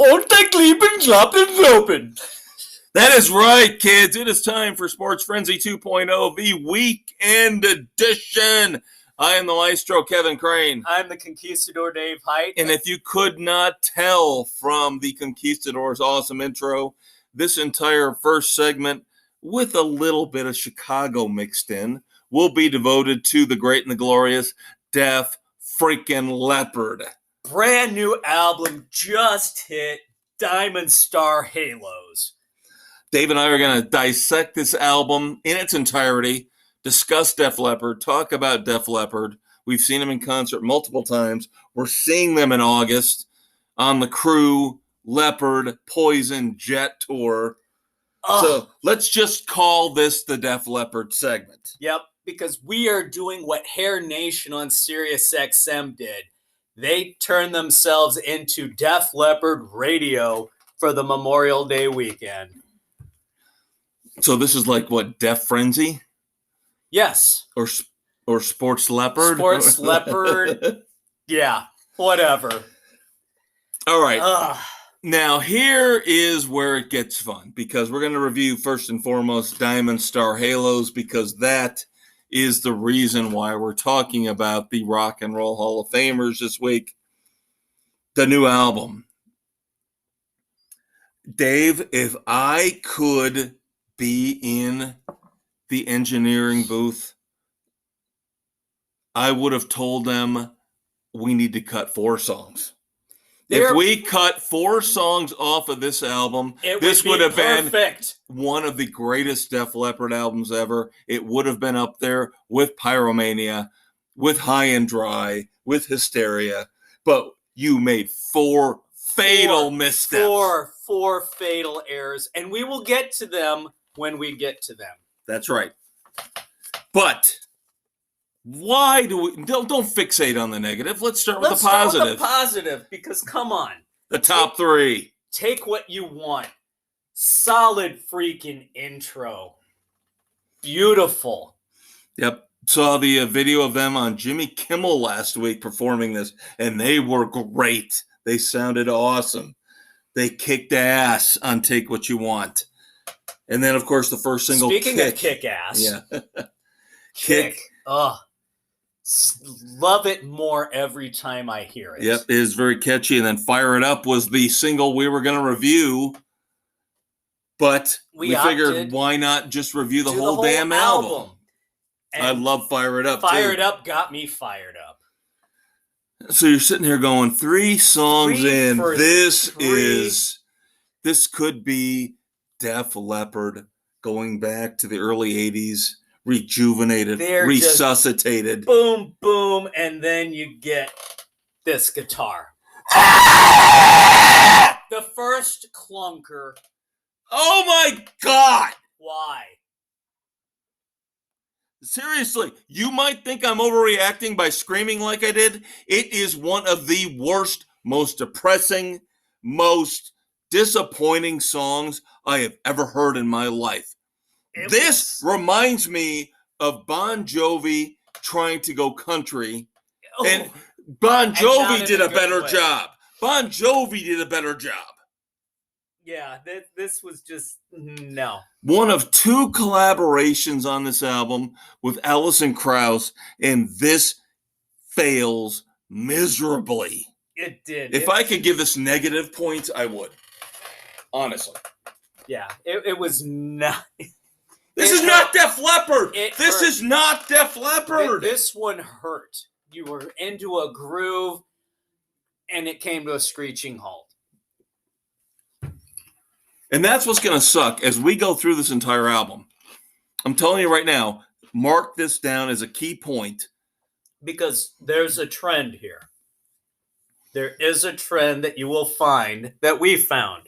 Und der Klippen, Klappen, Kloppen. That is right, kids. It is time for Sports Frenzy 2.0, the weekend edition. I am the Maestro, Kevin Crane. I'm the Conquistador, Dave Height. And if you could not tell from the Conquistador's awesome intro, this entire first segment, with a little bit of Chicago mixed in, will be devoted to the great and the glorious Def freaking Leppard. Brand new album just hit, Diamond Star Halos. Dave and I are going to dissect this album in its entirety, discuss Def Leppard, talk about Def Leppard. We've seen them in concert multiple times. We're seeing them in August on the Crew, Leppard, Poison, Jet tour. So let's just call this the Def Leppard segment. Yep, because we are doing what Hair Nation on Sirius XM did. They turned themselves into Def Leppard Radio for the Memorial Day weekend. So this is like what, Def Frenzy? Yes. Or Sports Leppard? Sports Leppard. Yeah, whatever. All right. Now, here is where it gets fun, because we're going to review first and foremost Diamond Star Halos, because that is the reason why we're talking about the Rock and Roll Hall of Famers this week. The new album. Dave, if I could be in the engineering booth, I would have told them we need to cut 4 songs. If we cut 4 songs off of this album, this would have been one of the greatest Def Leppard albums ever. It would have been up there with Pyromania, with High and Dry, with Hysteria. But you made 4 fatal missteps. 4 fatal errors. And we will get to them when we get to them. That's right. But why do we don't fixate on the negative? Let's start with the positive. Start with the positive, because come on. The top 3. Take what you want. Solid freaking intro. Beautiful. Yep. Saw the video of them on Jimmy Kimmel last week performing this, and they were great. They sounded awesome. They kicked ass on Take What You Want. And then, of course, the first single, Speaking of kick ass. Yeah. Kick. Love it more every time I hear it. Yep, it is very catchy. And then Fire It Up was the single we were going to review. But we figured, why not just review the whole damn album? I love Fire It Up, Fire It Up got me fired up. So you're sitting here going, 3 songs in. This could be Def Leppard going back to the early 80s. Rejuvenated, resuscitated. Boom, boom, and then you get this guitar. The first clunker. Oh my God! Why? Seriously, you might think I'm overreacting by screaming like I did. It is one of the worst, most depressing, most disappointing songs I have ever heard in my life. This reminds me of Bon Jovi trying to go country, and Bon Jovi did a better job. Bon Jovi did a better job. Yeah, this was just, no. One of 2 collaborations on this album with Alison Krauss, and this fails miserably. It did. If I could give this negative points, I would. Honestly. Yeah, it was not... This is not Def Leppard. This is not Def Leppard. This one hurt. You were into a groove, and it came to a screeching halt. And that's what's going to suck as we go through this entire album. I'm telling you right now, mark this down as a key point. Because there's a trend here. There is a trend that you will find, that we found.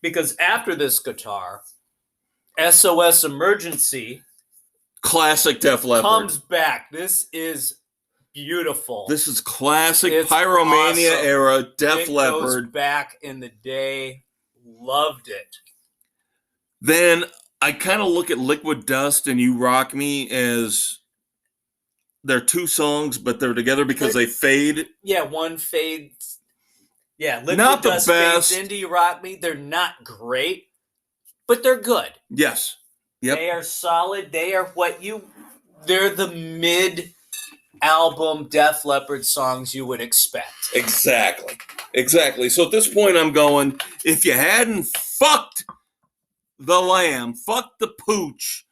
Because after this guitar... SOS Emergency, classic Def Leppard, comes back. This is beautiful. This is classic Pyromania era Def Leppard. Goes back in the day. Loved it. Then I kind of look at Liquid Dust and You Rock Me as they're 2 songs, but they're together because they fade. Yeah, one fades. Yeah, Liquid Not the Dust best. fades into Rock Me. They're not great, but they're good. Yes. Yep. They are solid. They are they're the mid-album Def Leppard songs you would expect. Exactly. So at this point, I'm going, if you hadn't fucked the lamb, fucked the pooch,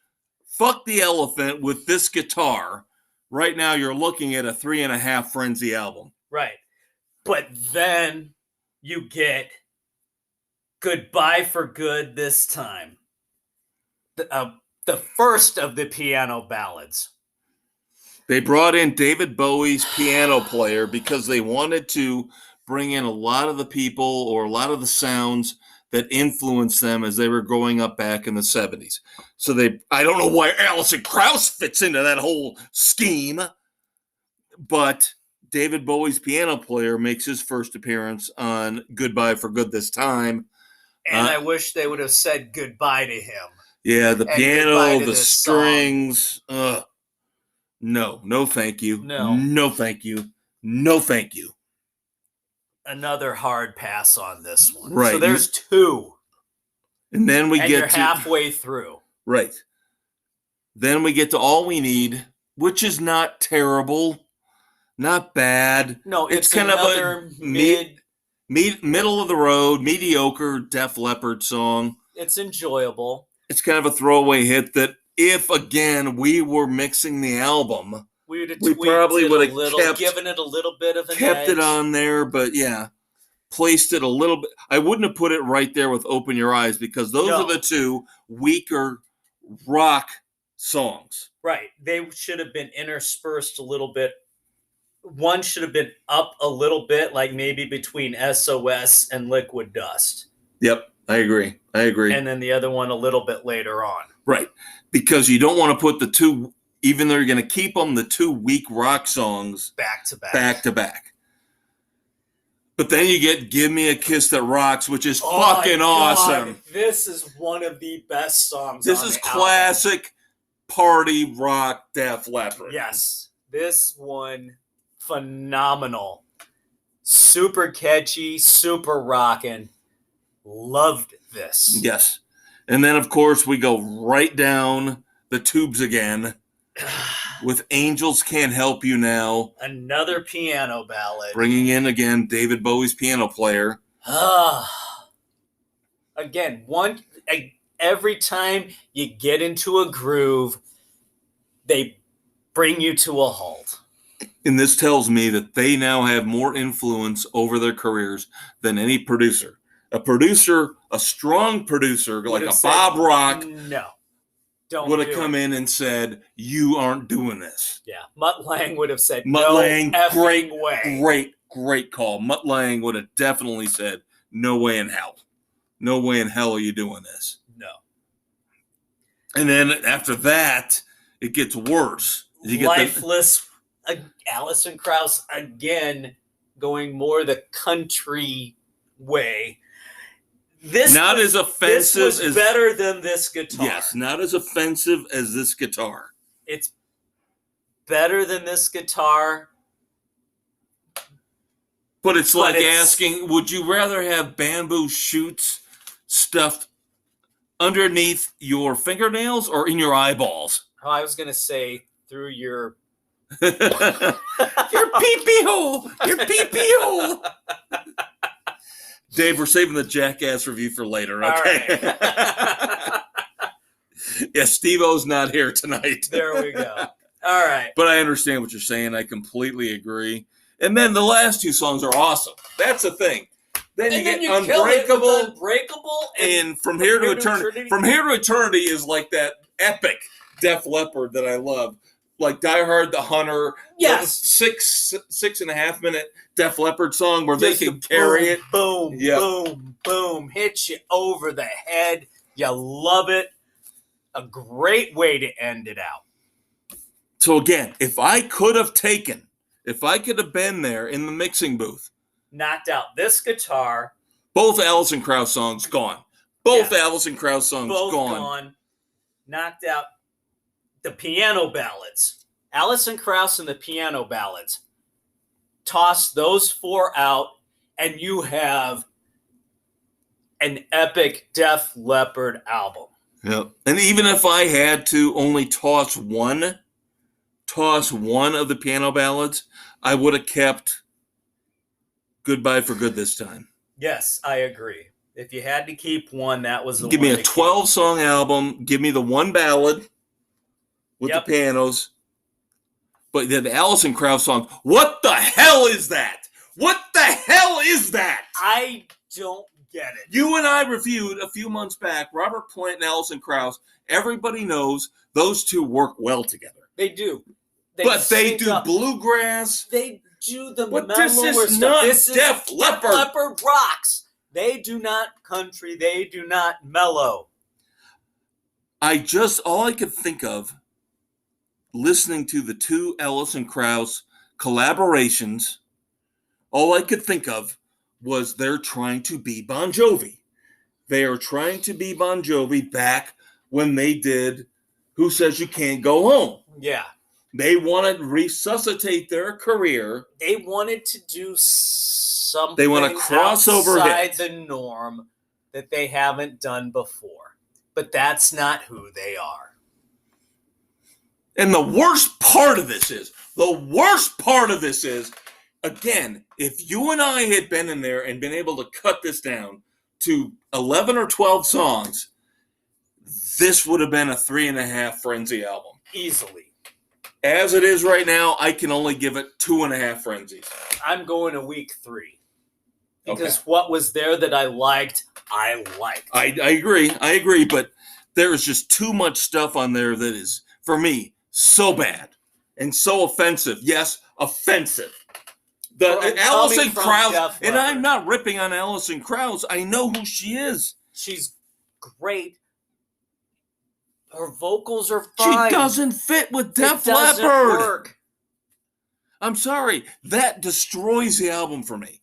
fucked the elephant with this guitar, right now you're looking at a 3.5 Frenzy album. Right. But then you get Goodbye for Good this time. The first of the piano ballads. They brought in David Bowie's piano player because they wanted to bring in a lot of the people or a lot of the sounds that influenced them as they were growing up back in the 70s. So I don't know why Alison Krauss fits into that whole scheme, but David Bowie's piano player makes his first appearance on Goodbye for Good this time. And I wish they would have said goodbye to him. Yeah, the piano, the strings. No, thank you. No, thank you. No, thank you. Another hard pass on this one. Right. So there's two. And then you're halfway through. Right. Then we get to All We Need, which is not terrible, not bad. No, it's kind of a middle of the road, mediocre Def Leppard song. It's enjoyable. It's kind of a throwaway hit that if, again, we were mixing the album, we probably would have given it a little bit of an kept edge. it on there, but yeah, placed it a little bit. I wouldn't have put it right there with Open Your Eyes because those are the two weaker rock songs. Right. They should have been interspersed a little bit. One should have been up a little bit, like maybe between SOS and Liquid Dust. Yep, I agree. And then the other one a little bit later on. Right. Because you don't want to put the two, even though you're going to keep them, the two weak rock songs back to back. But then you get Give Me a Kiss That Rocks, which is fucking awesome. This is one of the best songs. This is classic party rock Def Leppard. Yes. This one, phenomenal. Super catchy, super rockin'. Loved this. Yes. And then, of course, we go right down the tubes again with Angels Can't Help You Now. Another piano ballad. Bringing in, again, David Bowie's piano player. Again, every time you get into a groove, they bring you to a halt. And this tells me that they now have more influence over their careers than any producer. A strong producer like a Bob Rock, would have come in and said, "You aren't doing this." Yeah, Mutt Lange would have said, Mutt Lange, way. Great call. Mutt Lange would have definitely said, "No way in hell. No way in hell are you doing this." No. And then after that, it gets worse. Lifeless. Alison Krauss again going more the country way. This was better than this guitar. Yes, not as offensive as this guitar. It's better than this guitar. But it's like asking, would you rather have bamboo shoots stuffed underneath your fingernails or in your eyeballs? Oh, I was going to say through your your pee-pee hole. Your pee-pee hole. Dave, we're saving the Jackass review for later, okay? All right. Yeah, Steve-O's not here tonight. There we go. All right. But I understand what you're saying. I completely agree. And then the last two songs are awesome. That's the thing. Then you get Unbreakable, and From Here to Eternity. From Here to Eternity is like that epic Def Leppard that I love. Like Die Hard, The Hunter. Yes. 6.5 minute Def Leppard song where they can carry it. Boom, boom. Hits you over the head. You love it. A great way to end it out. So again, if I could have been there in the mixing booth. Knocked out this guitar. Both Alison Krauss songs gone. Alison Krauss songs gone. Knocked out the piano ballads. Alison Krauss and the piano ballads. Toss those four out and you have an epic Def Leppard album. Yep. And even if I had to only toss one of the piano ballads, I would have kept Goodbye for Good this time. Yes, I agree. If you had to keep one, that was the Give one. me a 12-song album. Give me the one ballad with the pianos. But the Alison Krauss song, what the hell is that? What the hell is that? I don't get it. You and I reviewed a few months back Robert Plant and Alison Krauss. Everybody knows those two work well together. They do. They do bluegrass. They do the but mellower this is stuff. not This Def Leppard. Def Leppard rocks. They do not country. They do not mellow. All I could think of listening to the two Alison Krauss collaborations, all I could think of was they're trying to be Bon Jovi. They are trying to be Bon Jovi back when they did Who Says You Can't Go Home. Yeah. They wanted to resuscitate their career. They wanted to do something they want to crossover outside hit. the norm that they haven't done before. But that's not who they are. And the worst part of this is, again, if you and I had been in there and been able to cut this down to 11 or 12 songs, this would have been a 3.5 Frenzy album. Easily. As it is right now, I can only give it 2.5 Frenzies. I'm going to week 3. Because what was there that I liked, I liked. I agree, but there is just too much stuff on there that is, for me, so bad and so offensive. Yes, offensive. The Alison Krauss, and I'm not ripping on Alison Krauss. I know who she is. She's great. Her vocals are fine. She doesn't fit with Def Leppard. Work. I'm sorry. That destroys the album for me.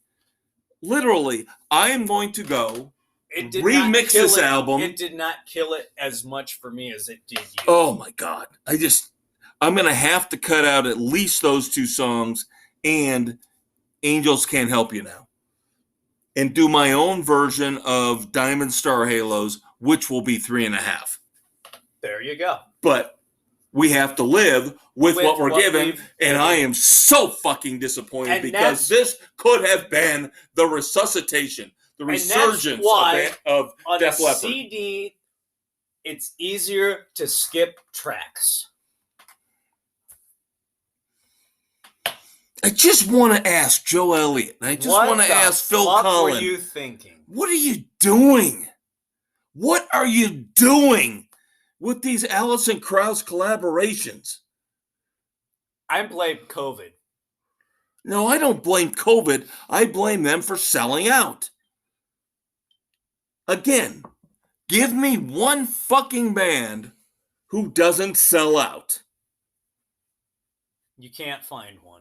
Literally, I am going to go remix this album. It did not kill it as much for me as it did you. Oh my God. I'm going to have to cut out at least those 2 songs and Angels Can't Help You Now. And do my own version of Diamond Star Halos, which will be 3.5. There you go. But we have to live with what we're given, and I am so fucking disappointed because this could have been the resuscitation, the resurgence of Def Leppard. On a CD, it's easier to skip tracks. I just want to ask Joe Elliott, and I just want to ask Phil Collins. What were you thinking? What are you doing? What are you doing with these Alison Krauss collaborations? I blame COVID. No, I don't blame COVID. I blame them for selling out. Again, give me one fucking band who doesn't sell out. You can't find one.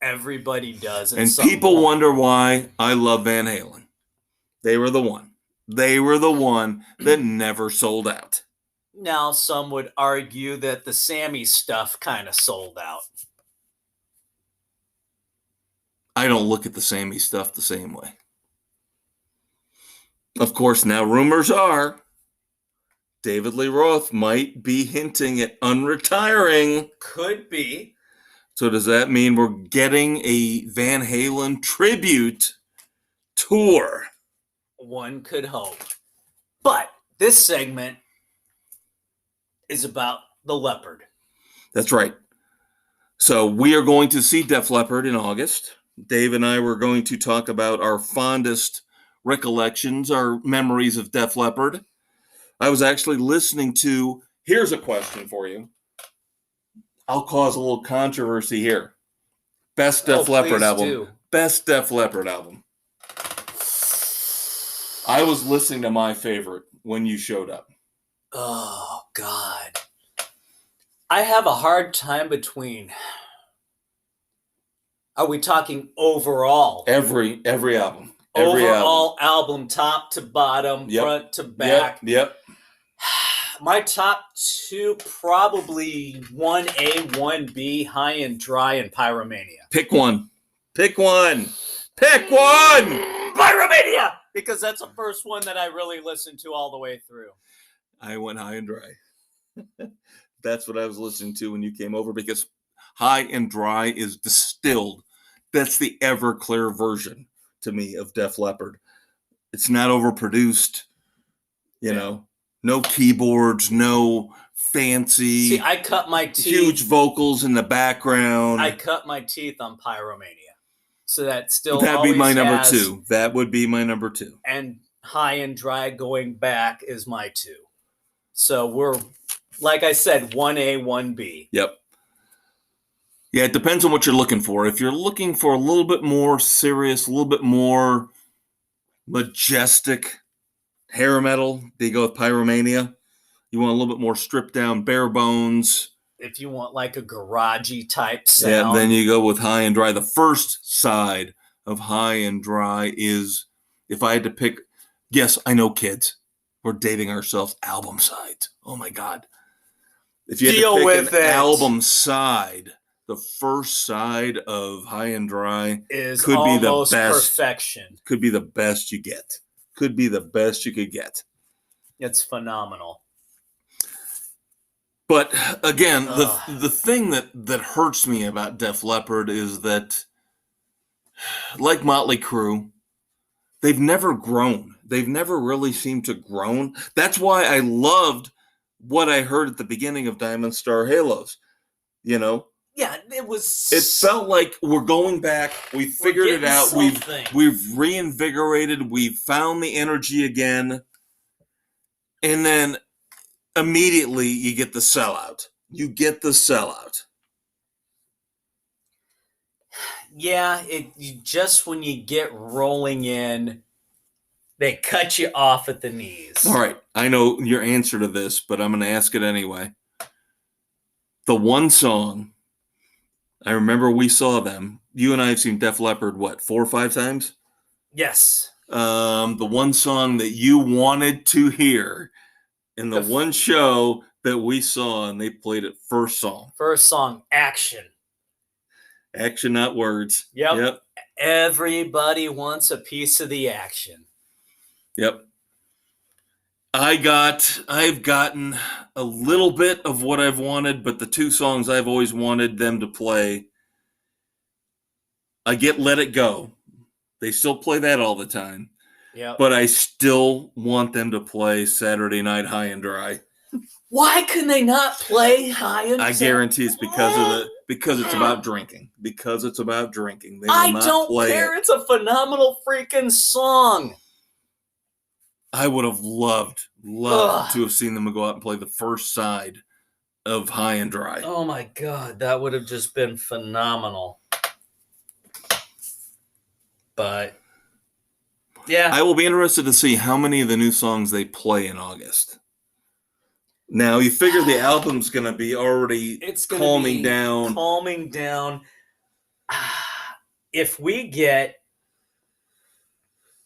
Everybody does. And people wonder why I love Van Halen. They were the one. They were the one that never sold out. Now, some would argue that the Sammy stuff kind of sold out. I don't look at the Sammy stuff the same way. Of course, now rumors are David Lee Roth might be hinting at unretiring. Could be. So does that mean we're getting a Van Halen tribute tour? One could hope. But this segment is about the Leopard. That's right. So we are going to see Def Leppard in August. Dave and I were going to talk about our fondest recollections, our memories of Def Leppard. I was actually listening to, here's a question for you. I'll cause a little controversy here. Best Def Leppard album. Do. Best Def Leppard album. I was listening to my favorite when you showed up. Oh, God. I have a hard time between. Are we talking overall? Every album. Overall album, top to bottom, front to back. Yep. My top 2, probably 1A, 1B, High and Dry, and Pyromania. Pick one. Pick one! Pyromania! Because that's the first one that I really listened to all the way through. I went High and Dry. That's what I was listening to when you came over, because High and Dry is distilled. That's the Everclear version to me of Def Leppard. It's not overproduced, you know, no keyboards, no fancy. See, I cut my teeth. Huge vocals in the background. I cut my teeth on Pyromania. So that still That'd be my number has, 2. That would be my number 2. And High and Dry going back is my 2. So we're, like I said, 1A, 1B. Yep. Yeah, it depends on what you're looking for. If you're looking for a little bit more serious, a little bit more majestic hair metal, they go with Pyromania. You want a little bit more stripped down, bare bones. If you want like a garagey type sound. Yeah, then you go with High and Dry. The first side of High and Dry is, if I had to pick, yes, I know, kids, we're dating ourselves, album sides. Oh my God. If you had Deal to pick with an it. album side, the first side of High and Dry is could be the almost best. perfection. Could be the best you get. Could be the best you could get. It's phenomenal. But again, the thing that hurts me about Def Leppard is that, like Motley Crue, they've never grown. They've never really seemed to grown. That's why I loved what I heard at the beginning of Diamond Star Halos. You know? Yeah, it was. It felt like we're going back. We figured it out. We've reinvigorated. We've found the energy again. And then immediately you get the sellout. You get the sellout. Yeah, just when you get rolling in, they cut you off at the knees. All right, I know your answer to this, but I'm going to ask it anyway. The one song, I remember we saw them. You and I have seen Def Leppard, 4 or 5 times? Yes. The one song that you wanted to hear in the one show that we saw, and they played it first song. First song, Action. Action, not words. Yep. Everybody wants a piece of the action. Yep. I've gotten a little bit of what I've wanted, but the 2 songs I've always wanted them to play, I get Let It Go. They still play that all the time. Yeah. But I still want them to play Saturday Night High and Dry. Why can they not play High and Dry? I guarantee it's because it's about drinking. Because it's about drinking. They will I not don't play care. it. It's a phenomenal freaking song. I would have loved to have seen them go out and play the first side of High and Dry. Oh my God, that would have just been phenomenal. But yeah, I will be interested to see how many of the new songs they play in August. Now, you figure the album's going to be already calming down. Calming down. If we get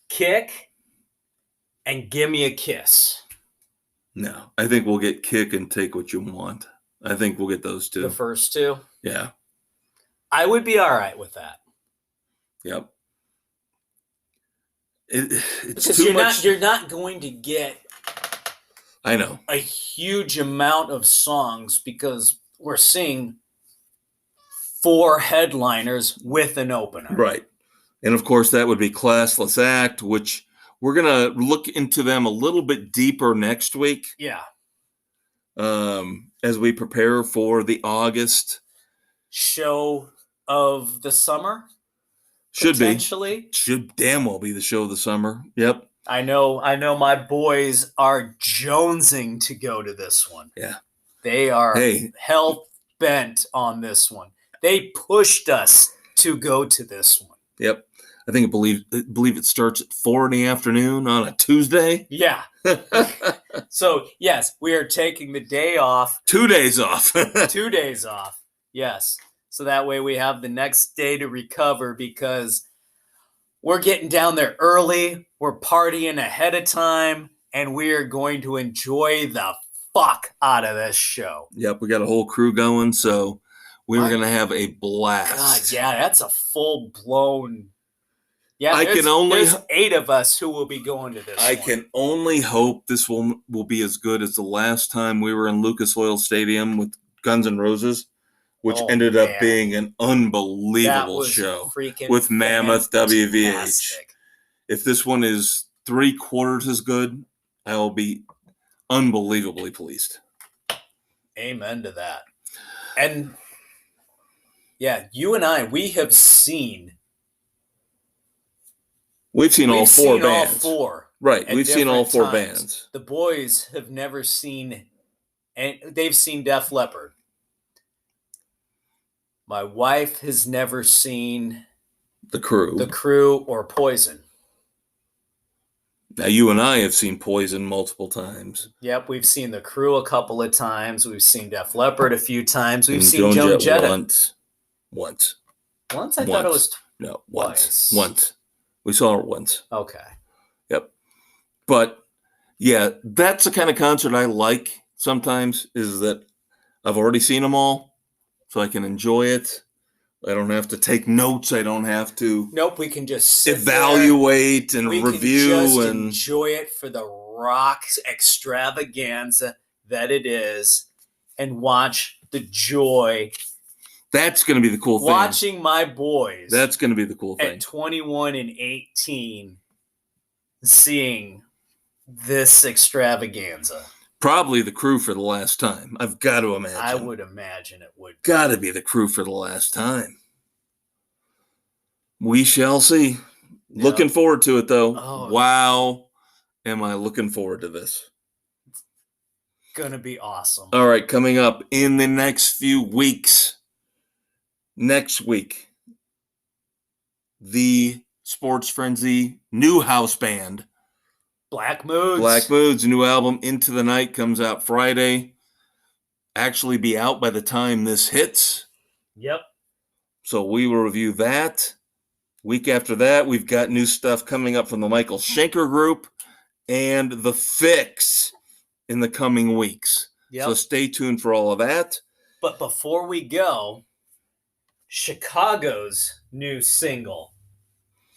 Kick and Give Me a Kiss. No, I think we'll get Kick and Take What You Want. I think we'll get those 2. The first 2? Yeah. I would be all right with that. Yep. It's because too much. You're not going to get I know a huge amount of songs because we're seeing 4 headliners with an opener. Right. And of course that would be Classless Act, which we're going to look into them a little bit deeper next week. Yeah. As we prepare for the August show of the summer. Should damn well be the show of the summer. Yep. I know my boys are jonesing to go to this one. Yeah. They are hell bent on this one. They pushed us to go to this one. Yep. I believe it starts at 4 in the afternoon on a Tuesday. Yeah. So, yes, we are taking the day off. 2 days off. 2 days off. Yes. So that way we have the next day to recover because we're getting down there early. We're partying ahead of time, and we are going to enjoy the fuck out of this show. Yep, we got a whole crew going, so we're going to have a blast. God, yeah, that's a full-blown Yeah, I can only there's 8 of us who will be going to this. I one. can only hope this will be as good as the last time we were in Lucas Oil Stadium with Guns N' Roses, which ended up being an unbelievable show with Mammoth WVH. If this one is 3/4 as good, I will be unbelievably pleased. Amen to that. And yeah, you and I, we've seen all 4 bands. All 4. Right, we've seen all 4 times. bands. The boys have never seen, and they've seen Def Leppard. My wife has never seen The Crew or Poison. Now, you and I have seen Poison multiple times. Yep, we've seen The Crew a couple of times. We've seen Def Leppard a few times. We've And seen Joan Jett once. Once? I thought it was no, twice. Once. We saw her once. Okay. Yep. But yeah, that's the kind of concert I like sometimes, is that I've already seen them all, so I can enjoy it. I don't have to take notes. I don't have to. Nope, we can just sit evaluate there. And we review can just and enjoy it for the rock extravaganza that it is, and watch the joy. That's going to be the cool thing. Watching my boys. That's going to be the cool thing. At 21 and 18, seeing this extravaganza. Probably The Crew for the last time. I've got to imagine. I would imagine it would. Got to be The Crew for the last time. We shall see. Yep. Looking forward to it, though. Oh, wow. Am I looking forward to this? It's going to be awesome. All right, coming up in the next few weeks. Next week, the Sports Frenzy new house band, Black Moods. Black Moods' new album, Into the Night, comes out Friday. Actually be out by the time this hits. Yep. So we will review that. Week after that, we've got new stuff coming up from the Michael Schenker Group and The Fix in the coming weeks. Yep. So stay tuned for all of that. But before we go, Chicago's new single,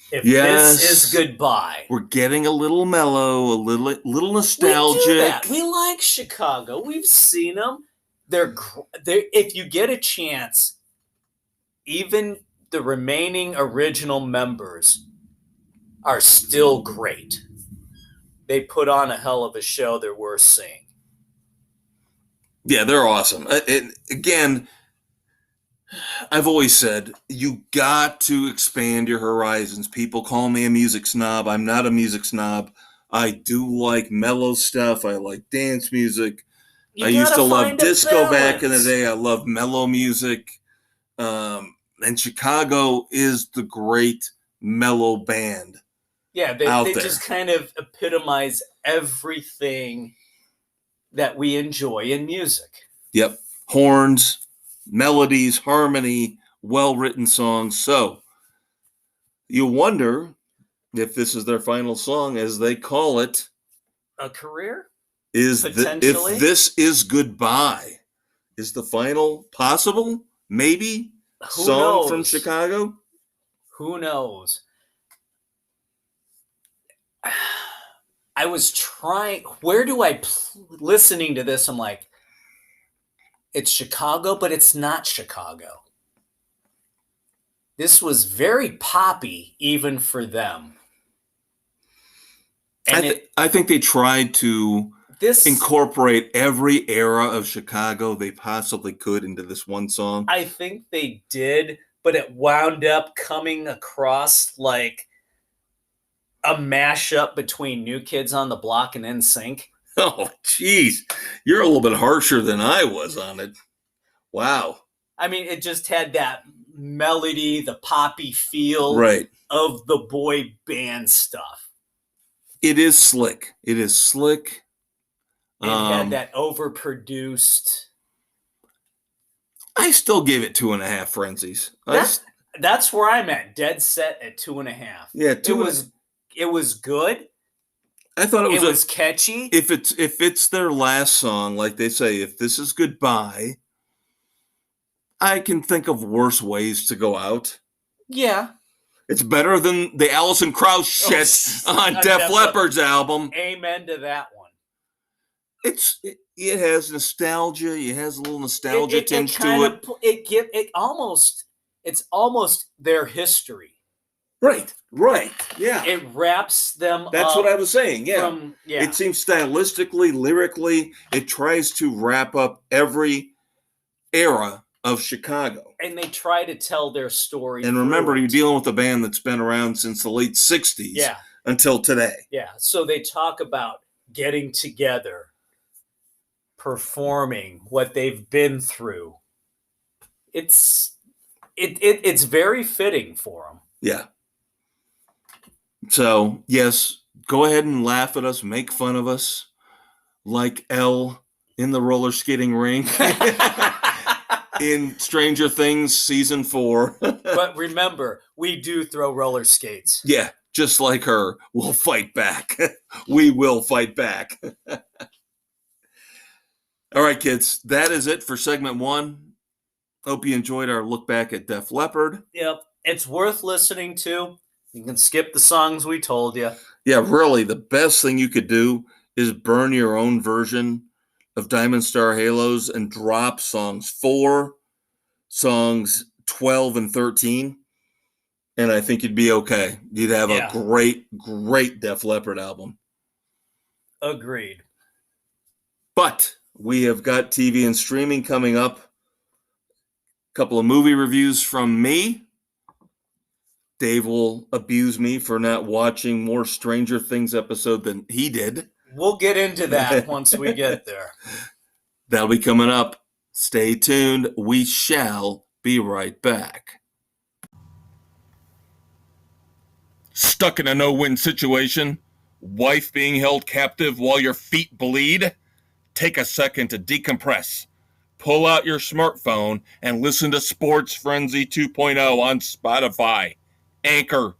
If This Is Goodbye. We're getting a little mellow, a little nostalgic. We do that. We like Chicago. We've seen them. They're if you get a chance, even the remaining original members are still great. They put on a hell of a show. They're worth seeing. Yeah, they're awesome. Again, I've always said, you got to expand your horizons. People call me a music snob. I'm not a music snob. I do like mellow stuff. I like dance music. I used to love disco back in the day. I love mellow music. And Chicago is the great mellow band. Yeah, they just kind of epitomize everything that we enjoy in music. Yep. Horns, melodies, harmony, well-written songs. So you wonder if this is their final song, as they call it. A career? If This Is Goodbye is the final possible, maybe, song from Chicago? Who knows? I was trying, listening to this, I'm like, it's Chicago, but it's not Chicago. This was very poppy, even for them. And I think they tried to incorporate every era of Chicago they possibly could into this one song. I think they did, but it wound up coming across like a mashup between New Kids on the Block and NSYNC. Oh, geez. You're a little bit harsher than I was on it. Wow. I mean, it just had that melody, the poppy feel of the boy band stuff. It is slick. It had that overproduced. I still gave it 2.5 frenzies. That's where I'm at. Dead set at 2.5. Yeah, It was good. I thought it was catchy. If it's their last song, like they say, if this is goodbye, I can think of worse ways to go out. Yeah. It's better than the Alison Krauss shit on Def Leppard's album. Amen to that one. It has nostalgia. It has a little nostalgia tinge to it. It's almost their history. Right. Yeah. It wraps them up. That's what I was saying. Yeah. It seems stylistically, lyrically, it tries to wrap up every era of Chicago. And they try to tell their story. And remember, you're dealing with a band that's been around since the late 60s until today. Yeah. So they talk about getting together, performing what they've been through. It's very fitting for them. Yeah. So, yes, go ahead and laugh at us, make fun of us, like Elle in the roller skating rink in Stranger Things Season 4. But remember, we do throw roller skates. Yeah, just like her. We'll fight back. We will fight back. All right, kids, that is it for segment 1. Hope you enjoyed our look back at Def Leppard. Yep, it's worth listening to. You can skip the songs we told you. Yeah, really, the best thing you could do is burn your own version of Diamond Star Halos and drop songs 4, songs 12, and 13. And I think you'd be okay. You'd have a great Def Leppard album. Agreed. But we have got TV and streaming coming up. A couple of movie reviews from me. Dave will abuse me for not watching more Stranger Things episode than he did. We'll get into that once we get there. That'll be coming up. Stay tuned. We shall be right back. Stuck in a no-win situation? Wife being held captive while your feet bleed? Take a second to decompress. Pull out your smartphone and listen to Sports Frenzy 2.0 on Spotify, Anchor,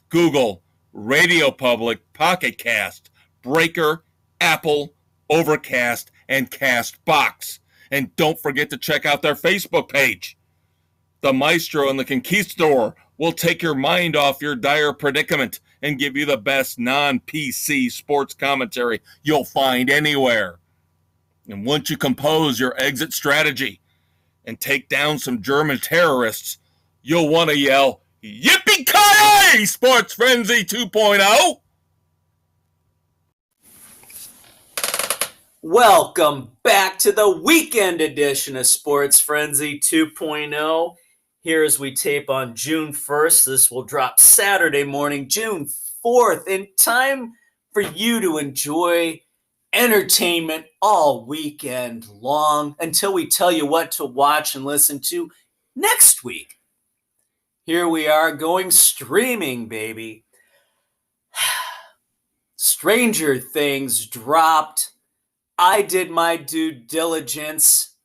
Google, Radio Public, Pocket Cast, Breaker, Apple, Overcast, and Castbox. And don't forget to check out their Facebook page. The Maestro and the Conquistador will take your mind off your dire predicament and give you the best non-PC sports commentary you'll find anywhere. And once you compose your exit strategy and take down some German terrorists, you'll want to yell, "Yippee-ki-yay, Sports Frenzy 2.0! Welcome back to the weekend edition of Sports Frenzy 2.0. Here as we tape on June 1st. This will drop Saturday morning, June 4th, in time for you to enjoy entertainment all weekend long until we tell you what to watch and listen to next week. Here we are going streaming, baby. Stranger Things dropped. I did my due diligence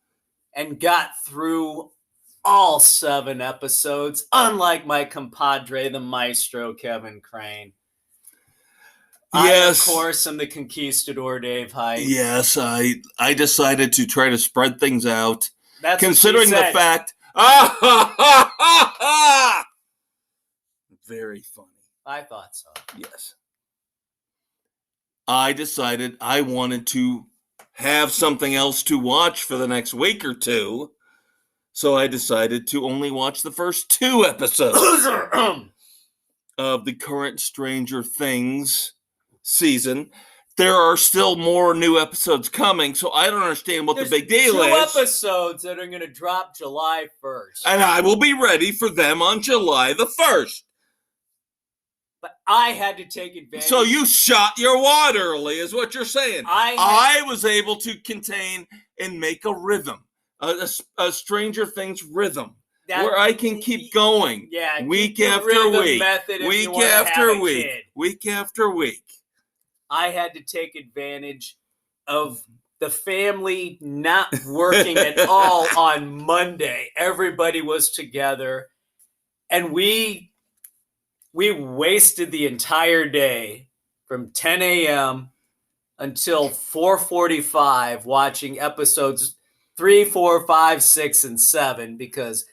and got through all 7 episodes, unlike my compadre, the Maestro, Kevin Crane. Yes. I, of course, am the Conquistador, Dave Height. Yes, I decided to try to spread things out. That's considering the fact. Very funny. I thought so. Yes. I decided I wanted to have something else to watch for the next week or two. So I decided to only watch the first 2 episodes of the current Stranger Things season. There are still more new episodes coming, so I don't understand what the big deal is. 2 episodes that are going to drop July 1st. And I will be ready for them on July the 1st. But I had to take advantage. So you shot your wad early, is what you're saying. I was able to contain and make a rhythm, a Stranger Things rhythm, where I can keep going week after week, week after week, week after week. I had to take advantage of the family not working at all on Monday. Everybody was together, and we wasted the entire day from 10 a.m. until 4:45 watching episodes 3, 4, 5, 6, and 7 because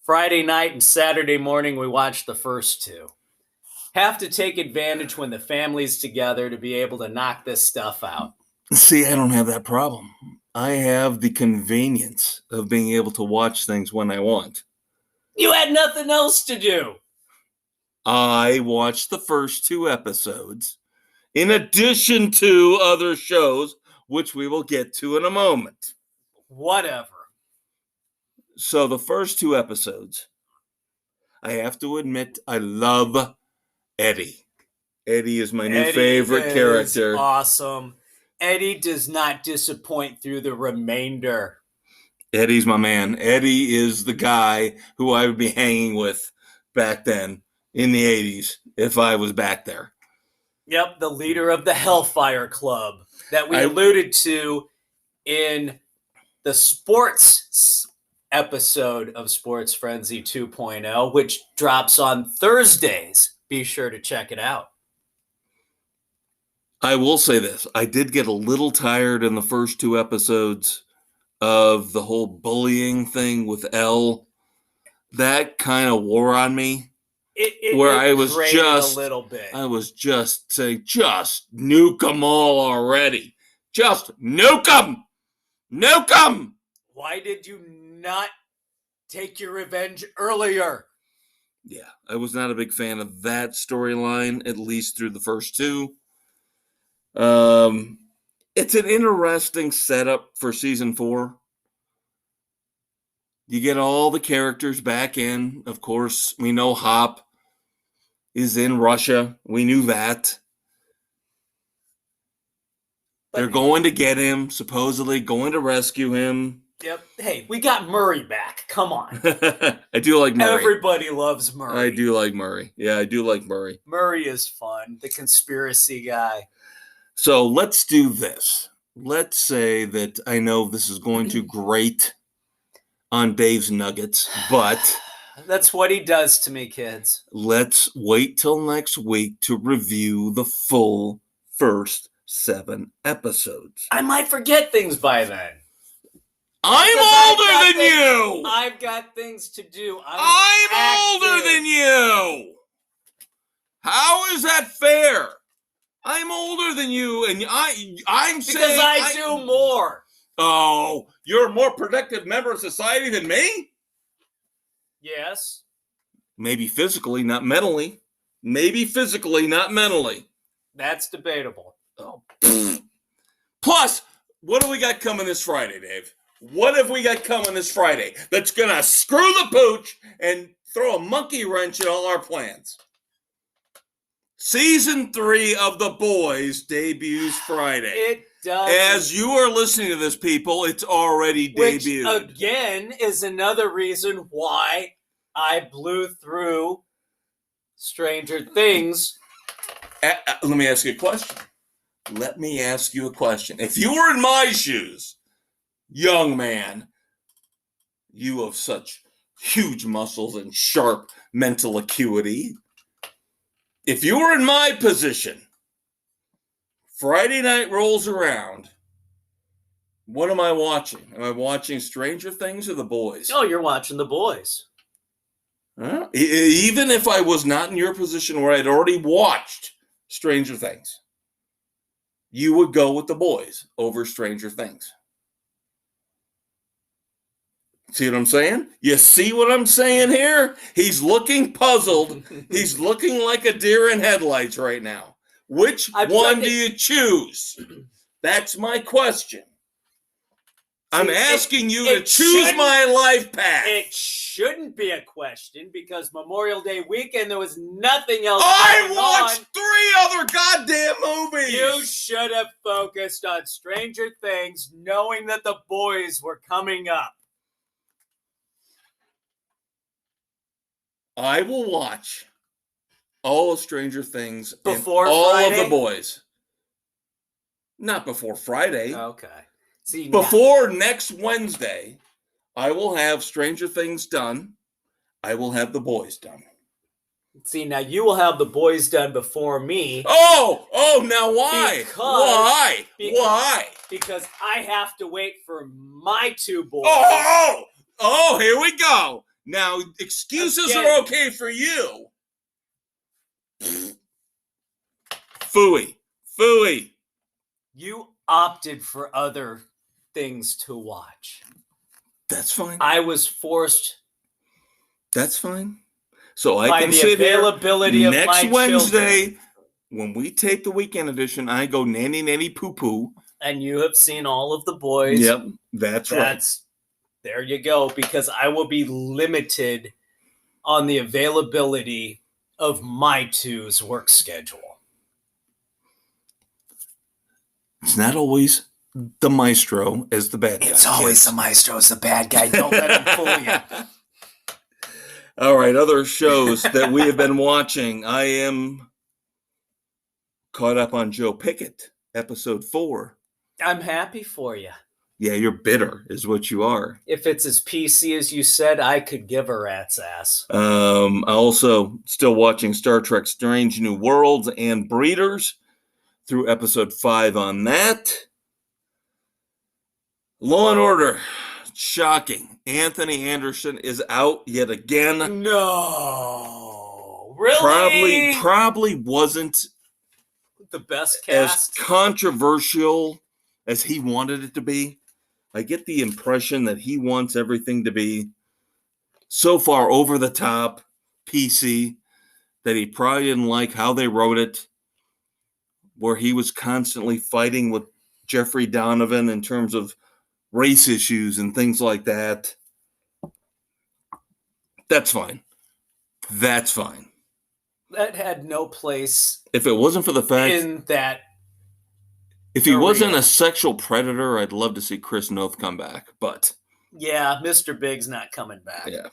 Friday night and Saturday morning, we watched the first two. Have to take advantage when the family's together to be able to knock this stuff out. See, I don't have that problem. I have the convenience of being able to watch things when I want. You had nothing else to do. I watched the first two episodes, in addition to other shows, which we will get to in a moment. Whatever. So the first two episodes, I have to admit, I love Eddie. Eddie is my new favorite character. Awesome. Eddie does not disappoint through the remainder. Eddie's my man. Eddie is the guy who I would be hanging with back then in the 80s if I was back there. Yep, the leader of the Hellfire Club that we alluded to in the sports episode of Sports Frenzy 2.0, which drops on Thursdays. Be sure to check it out. I will say this. I did get a little tired in the first two episodes of the whole bullying thing with Elle. That kind of wore on me. I was just a little bit. I was just saying, just nuke them all already. Just nuke them. Nuke them. Why did you not take your revenge earlier? Yeah, I was not a big fan of that storyline, at least through the first two. It's an interesting setup for season 4. You get all the characters back in. Of course, we know Hop is in Russia. We knew that. They're going to get him, supposedly going to rescue him. Yep. Hey, we got Murray back. Come on. I do like Murray. Everybody loves Murray. I do like Murray. Yeah, I do like Murray. Murray is fun, the conspiracy guy. So let's do this. Let's say that I know this is going to grate on Dave's nuggets, but that's what he does to me, kids. Let's wait till next week to review the full first 7 episodes. I might forget things by then. I'm older than you! I've got things to do. I'm older than you! How is that fair? I'm older than you, and I'm saying... Because I do more. Oh, you're a more productive member of society than me? Yes. Maybe physically, not mentally. Maybe physically, not mentally. That's debatable. Oh. Plus, what do we got coming this Friday, Dave? What have we got coming this Friday that's going to screw the pooch and throw a monkey wrench in all our plans? Season 3 of The Boys debuts Friday. It does. As you are listening to this, people, it's already debuted. Which, again, is another reason why I blew through Stranger Things. Let me ask you a question. If you were in my shoes, young man, you have such huge muscles and sharp mental acuity. If you were in my position, Friday night rolls around, what am I watching? Am I watching Stranger Things or The Boys? Oh, you're watching The Boys. Huh? Even if I was not in your position where I'd already watched Stranger Things, you would go with The Boys over Stranger Things. See what I'm saying? You see what I'm saying here? He's looking puzzled. He's looking like a deer in headlights right now. Which one do you choose? That's my question. I'm asking you to choose my life path. It shouldn't be a question because Memorial Day weekend, there was nothing else I watched 3 other goddamn movies. You should have focused on Stranger Things knowing that The Boys were coming up. I will watch all of Stranger Things before all Friday? of The Boys. Not before Friday. Okay. See, before next Wednesday, I will have Stranger Things done. I will have The Boys done. See, now you will have The Boys done before me. Oh, now why? Why? Because I have to wait for my 2 boys. Oh, here we go. Now, excuses Again. are okay for you. Phooey. Phooey. You opted for other things to watch. That's fine. I was forced That's fine. So I by can the sit here availability of next my Wednesday children. when we tape the weekend edition. I go nanny nanny poo poo. And you have seen all of the boys. Yep, that's right. There you go, because I will be limited on the availability of my two's work schedule. It's not always the Maestro as the bad guy. It's always the Maestro as the bad guy. Don't let him fool you. All right, other shows that we have been watching. I am caught up on Joe Pickett, episode 4. I'm happy for you. Yeah, you're bitter is what you are. If it's as PC as you said, I could give a rat's ass. I also still watching Star Trek Strange New Worlds and Breeders through episode 5 on that. Law and Order. Shocking. Anthony Anderson is out yet again. No. Really? Probably wasn't the best as cast. controversial as he wanted it to be. I get the impression that he wants everything to be so far over the top, PC, that he probably didn't like how they wrote it, where he was constantly fighting with Jeffrey Donovan in terms of race issues and things like that. That's fine. That's fine. That had no place If it wasn't for the fact in that. if he arena. wasn't a sexual predator, I'd love to see Chris Noth come back. But yeah, Mr. Big's not coming back. yeah.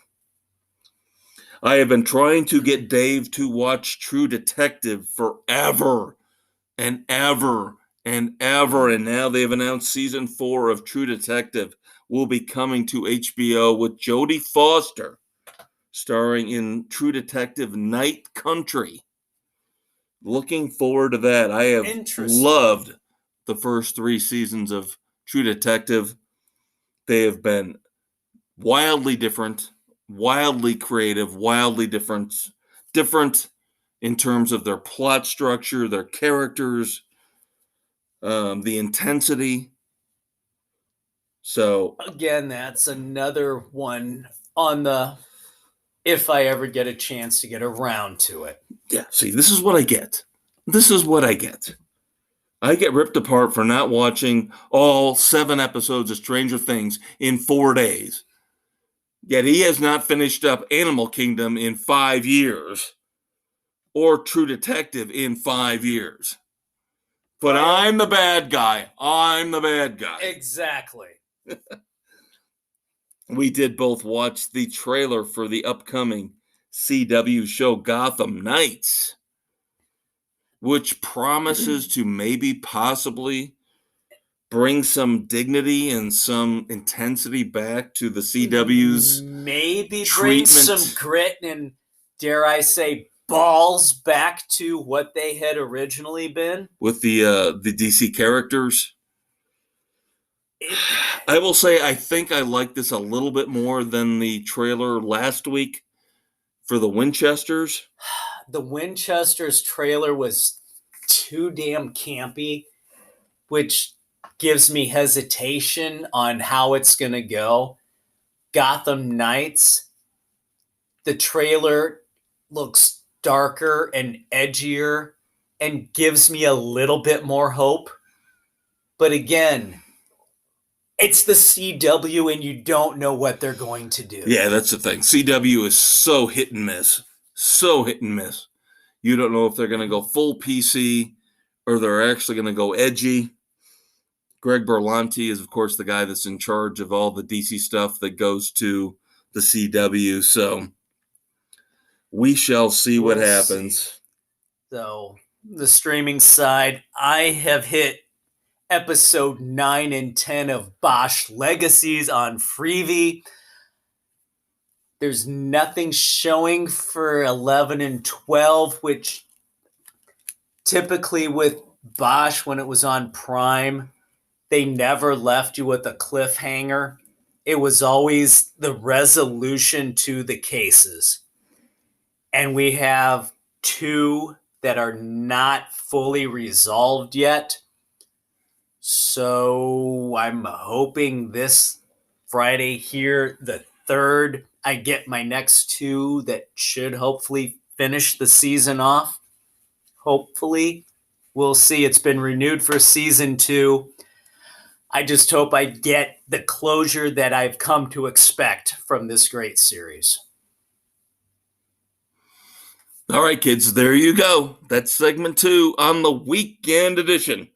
I have been trying to get Dave to watch True Detective forever and ever and ever. And now they've announced season 4 of True Detective will be coming to HBO with Jodie Foster starring in True Detective Night Country. Looking forward to that. I have loved the first 3 seasons of True Detective. They have been wildly different, wildly creative, wildly different in terms of their plot structure, their characters, the intensity. So again, that's another one on the if I ever get a chance to get around to it. Yeah, see, this is what I get. I get ripped apart for not watching all 7 episodes of Stranger Things in 4 days. Yet he has not finished up Animal Kingdom in 5 years or True Detective in 5 years. But I'm the bad guy. Exactly. We did both watch the trailer for the upcoming CW show Gotham Knights, which promises to maybe possibly bring some dignity and some intensity back to the CW's maybe bring treatment. some grit and, dare I say, balls back to what they had originally been with the DC characters. I will say I think I like this a little bit more than the trailer last week for the Winchesters. The Winchesters trailer was too damn campy, which gives me hesitation on how it's going to go. Gotham Knights, the trailer looks darker and edgier and gives me a little bit more hope. But again, it's the CW and you don't know what they're going to do. Yeah, that's the thing. CW is so hit and miss. You don't know if they're going to go full PC or they're actually going to go edgy. Greg Berlanti is, of course, the guy that's in charge of all the DC stuff that goes to the CW. So we shall see what happens. So the streaming side, I have hit episode 9 and 10 of Bosch Legacies on Freevee. There's nothing showing for 11 and 12, which typically with Bosch, when it was on Prime, they never left you with a cliffhanger. it was always the resolution to the cases. And we have 2 that are not fully resolved yet. So I'm hoping this Friday here, the 3rd, I get my next 2 that should hopefully finish the season off. Hopefully. We'll see. It's been renewed for season 2. I just hope I get the closure that I've come to expect from this great series. All right, kids, there you go. That's segment 2 on the weekend edition.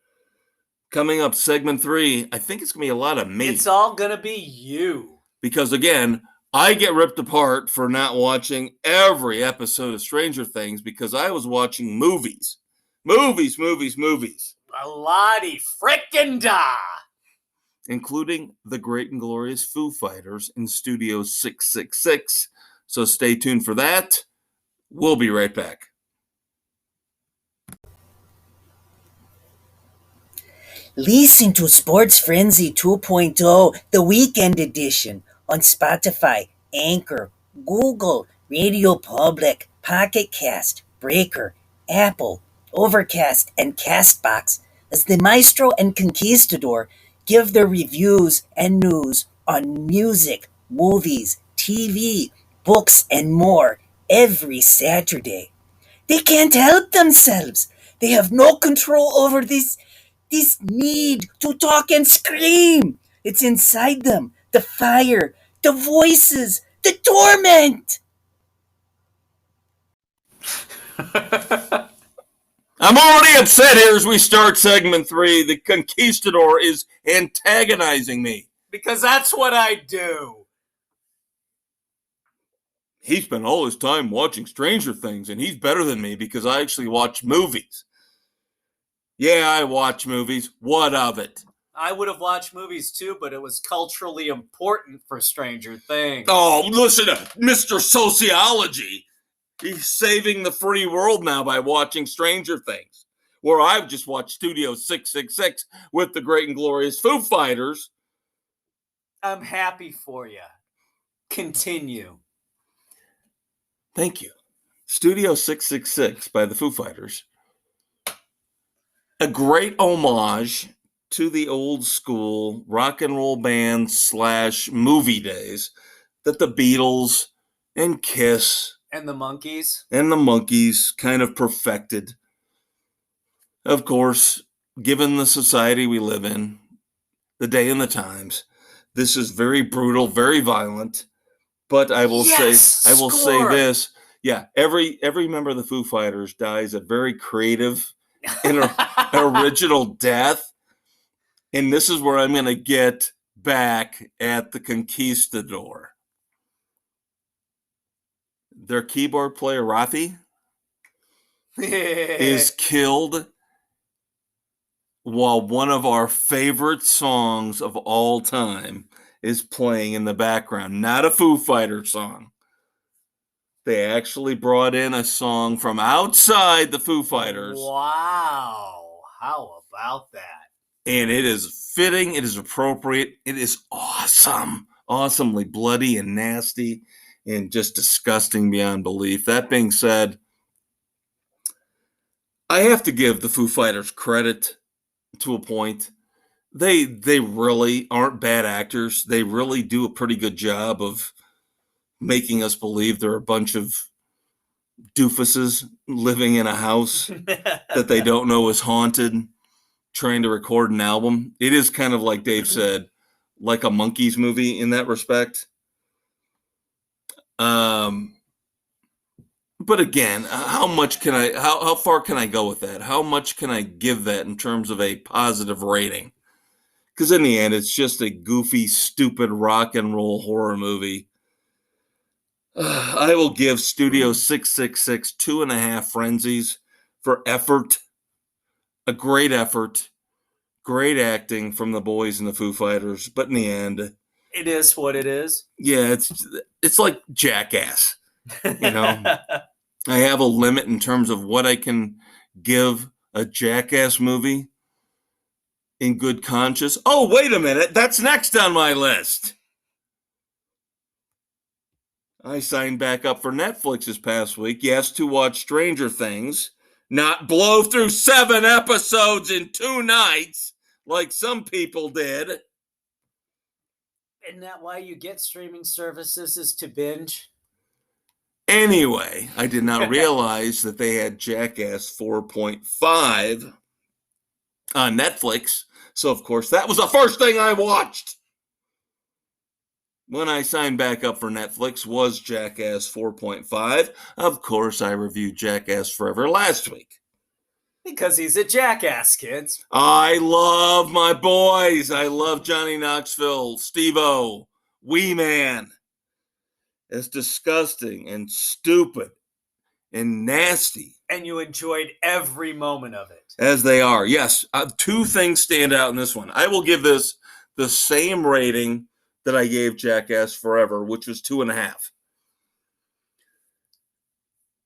Coming up, segment 3, I think it's going to be a lot of me. It's all going to be you. Because, again, I get ripped apart for not watching every episode of Stranger Things because I was watching movies. Movies. A lottie frickin' da! Including the great and glorious Foo Fighters in Studio 666. So stay tuned for that. We'll be right back. Listen to Sports Frenzy 2.0, the weekend edition, on Spotify, Anchor, Google, Radio Public, Pocket Cast, Breaker, Apple, Overcast, and Castbox, as the Maestro and Conquistador give their reviews and news on music, movies, TV, books, and more every Saturday. They can't help themselves. They have no control over this need to talk and scream. It's inside them. The fire, the voices, the torment. I'm already upset here as we start segment 3. The Conquistador is antagonizing me. Because that's what I do. He spent all his time watching Stranger Things, and he's better than me because I actually watch movies. Yeah, I watch movies. What of it? I would have watched movies too, but it was culturally important for Stranger Things. Oh, listen to Mr. Sociology. He's saving the free world now by watching Stranger Things, where I've just watched Studio 666 with the great and glorious Foo Fighters. I'm happy for you. Continue. Thank you. Studio 666 by the Foo Fighters. A great homage to the old school rock and roll band / movie days that the Beatles and Kiss And the Monkees. and the Monkees kind of perfected. Of course, given the society we live in, the day and the times, this is very brutal, very violent. But I will say this. Yeah, every member of the Foo Fighters dies a very creative and original death. And this is where I'm going to get back at the Conquistador. Their keyboard player, Rafi, is killed while one of our favorite songs of all time is playing in the background. Not a Foo Fighter song. They actually brought in a song from outside the Foo Fighters. Wow. How about that? And it is fitting. It is appropriate. It is awesome. Awesomely bloody and nasty and just disgusting beyond belief. That being said, I have to give the Foo Fighters credit to a point. They really aren't bad actors. They really do a pretty good job of making us believe they're a bunch of doofuses living in a house that they don't know is haunted, trying to record an album. It is kind of like Dave said, like a Monkees movie in that respect. But again, how far can I go with that? How much can I give that in terms of a positive rating? Because in the end, it's just a goofy, stupid rock and roll horror movie. I will give Studio 666 2.5 frenzies for effort. A great effort. Great acting from the boys in the Foo Fighters. But in the end, it is what it is. Yeah, it's like Jackass. You know, I have a limit in terms of what I can give a Jackass movie in good conscience. Oh, wait a minute. That's next on my list. I signed back up for Netflix this past week. Yes, to watch Stranger Things, not blow through 7 episodes in 2 nights like some people did. Isn't that why you get streaming services, is to binge? Anyway, I did not realize that they had Jackass 4.5 on Netflix. So, of course, that was the first thing I watched when I signed back up for Netflix was Jackass 4.5. Of course, I reviewed Jackass Forever last week. Because he's a jackass, kids. I love my boys. I love Johnny Knoxville, Steve-O, Wee Man. It's disgusting and stupid and nasty. And you enjoyed every moment of it. As they are. Yes, 2 things stand out in this one. I will give this the same rating that I gave Jackass Forever, which was 2.5.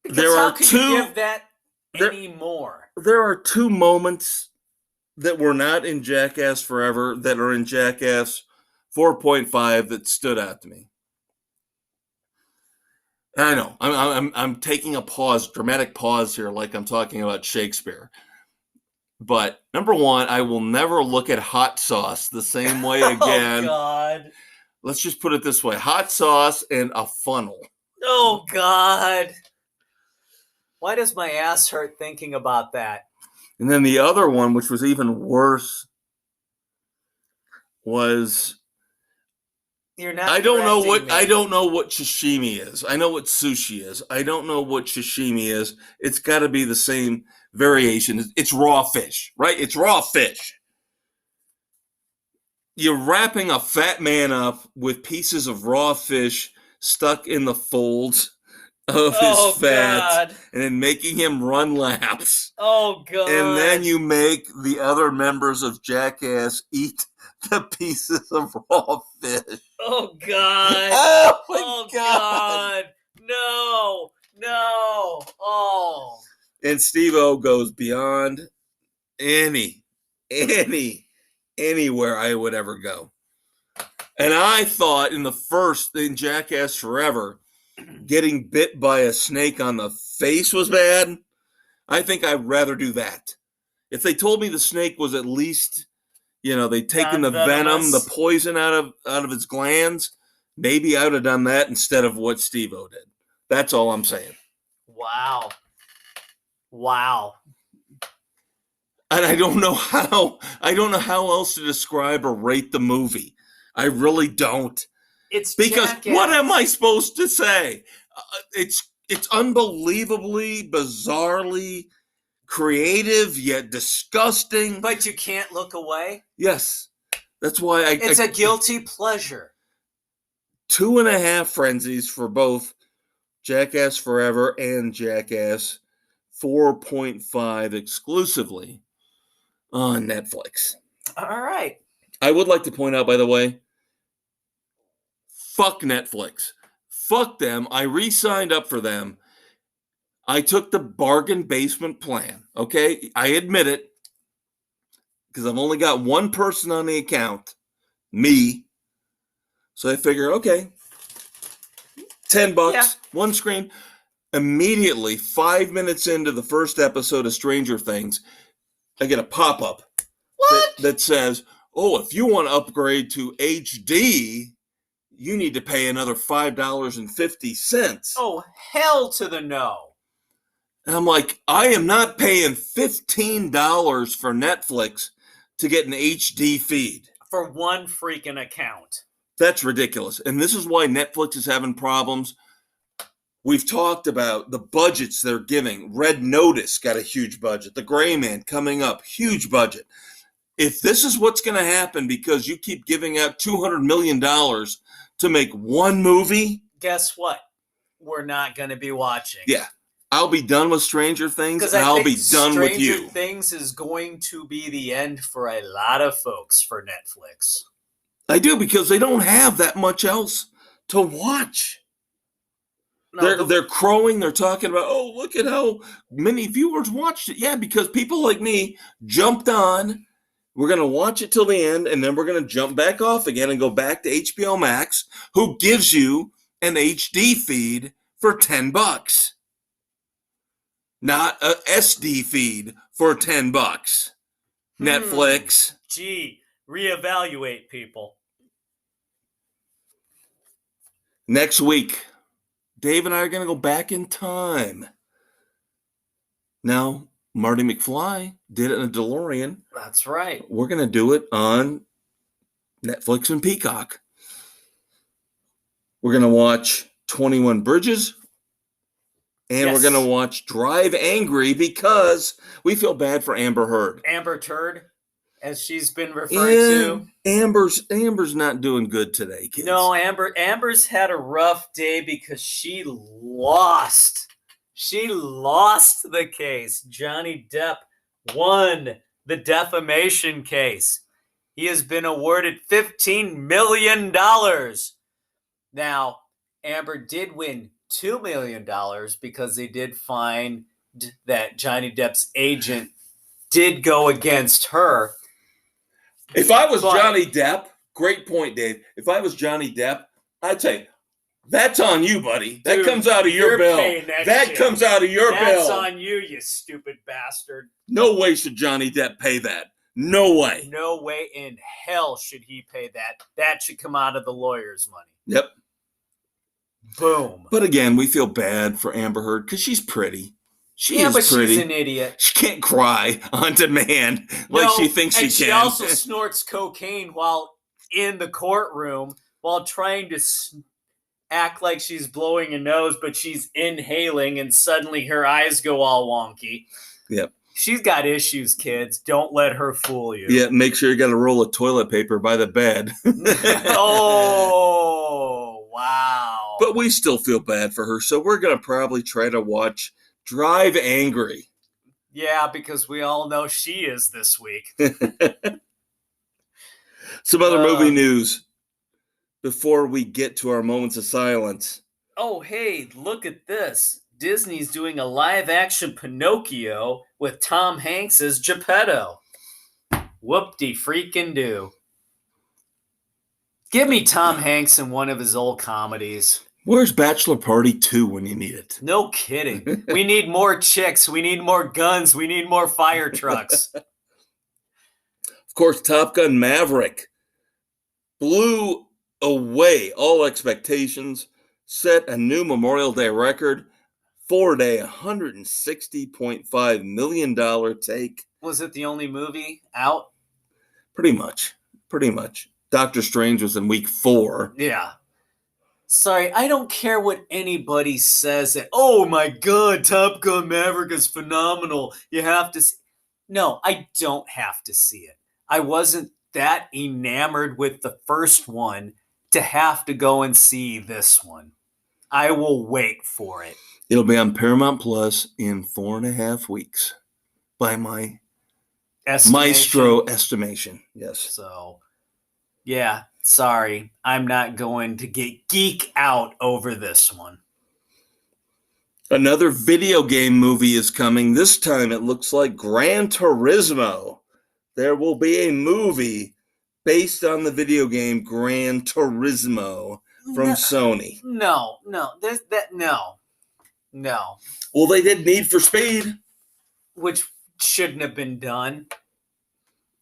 Because how could you give that any more? There are 2 moments that were not in Jackass Forever that are in Jackass 4.5 that stood out to me. And I know I'm taking a pause, dramatic pause here, like I'm talking about Shakespeare. But number 1, I will never look at hot sauce the same way again. Oh God! Let's just put it this way: hot sauce and a funnel. Oh God! Why does my ass hurt thinking about that? And then the other one, which was even worse, was You're not. I don't know correcting what sashimi is. I know what sushi is. I don't know what sashimi is. It's got to be the same variation. It's raw fish, right? It's raw fish. You're wrapping a fat man up with pieces of raw fish stuck in the folds of his fat, God. and then making him run laps. Oh God! And then you make the other members of Jackass eat the pieces of raw fish. Oh God! Oh my Oh God! No! No! Oh! And Steve-O goes beyond anywhere I would ever go. And I thought in Jackass Forever, getting bit by a snake on the face was bad. I think I'd rather do that. If they told me the snake was at least, they'd taken the venom, the poison out of its glands, maybe I would have done that instead of what Steve-O did. That's all I'm saying. Wow. And I don't know how else to describe or rate the movie. I really don't. It's because Jackass. What am I supposed to say? It's unbelievably, bizarrely creative yet disgusting. But you can't look away. Yes, that's why It's a guilty pleasure. 2.5 frenzies for both Jackass Forever and Jackass 4.5 exclusively on Netflix. All right. I would like to point out, by the way, fuck Netflix. Fuck them. I re-signed up for them. I took the bargain basement plan. Okay? I admit it. Because I've only got one person on the account. Me. So I figure, okay. $10, one screen. Immediately, 5 minutes into the first episode of Stranger Things, I get a pop-up that says, oh, if you want to upgrade to HD, you need to pay another $5.50. Oh, hell to the no. And I'm like, I am not paying $15 for Netflix to get an HD feed. For one freaking account. That's ridiculous. And this is why Netflix is having problems. We've talked about the budgets they're giving. Red Notice got a huge budget. The Gray Man coming up, huge budget. If this is what's going to happen because you keep giving out $200 million to make one movie, guess what? We're not going to be watching. Yeah. I'll be done with Stranger Things, and I'll be done with you. Stranger Things is going to be the end for a lot of folks for Netflix. I do, because they don't have that much else to watch. No, they're crowing. They're talking about, oh, look at how many viewers watched it. Yeah, because people like me jumped on. We're going to watch it till the end, and then we're going to jump back off again and go back to HBO Max, who gives you an HD feed for $10. Not a SD feed for $10. Netflix. Gee, reevaluate, people. Next week, Dave and I are going to go back in time. Now, Marty McFly did it in a DeLorean. That's right. We're going to do it on Netflix and Peacock. We're going to watch 21 Bridges. And we're going to watch Drive Angry because we feel bad for Amber Heard. Amber Turd, as she's been referred to. Amber's not doing good today, kids. No, Amber's had a rough day because she lost. She lost the case. Johnny Depp won the defamation case. He has been awarded $15 million. Now, Amber did win $2 million because they did find that Johnny Depp's agent did go against her. If I was Johnny Depp, great point, Dave. If I was Johnny Depp, I'd say, that's on you, buddy. That comes out of your bill. That comes out of your bill. That's on you, you stupid bastard. No way should Johnny Depp pay that. No way. No way in hell should he pay that. That should come out of the lawyer's money. Yep. Boom. But again, we feel bad for Amber Heard because she's pretty. She is but pretty. She's an idiot. She can't cry on demand like she thinks she can. She also snorts cocaine while in the courtroom while trying to act like she's blowing a nose, but she's inhaling and suddenly her eyes go all wonky. Yep. She's got issues, kids. Don't let her fool you. Yeah, make sure you got a roll of toilet paper by the bed. Oh, wow. But we still feel bad for her, so we're going to probably try to watch Drive Angry. Yeah, because we all know she is this week. Some other movie news before we get to our moments of silence. Oh, hey, look at this. Disney's doing a live-action Pinocchio with Tom Hanks as Geppetto. Whoop-de-freaking-do. Give me Tom Hanks in one of his old comedies. Where's Bachelor Party 2 when you need it? No kidding. We need more chicks. We need more guns. We need more fire trucks. Of course, Top Gun Maverick blew away all expectations, set a new Memorial Day record, 4-day, $160.5 million take. Was it the only movie out? Pretty much. Doctor Strange was in week 4. Yeah. Sorry, I don't care what anybody says. That, oh my God, Top Gun Maverick is phenomenal. You have to see. No, I don't have to see it. I wasn't that enamored with the first one to have to go and see this one. I will wait for it. It'll be on Paramount Plus in 4.5 weeks by my Maestro estimation. Yes. So, yeah, sorry. I'm not going to geek out over this one. Another video game movie is coming. This time it looks like Gran Turismo. There will be a movie based on the video game Gran Turismo from Sony. No. Well, they did Need for Speed. Which shouldn't have been done.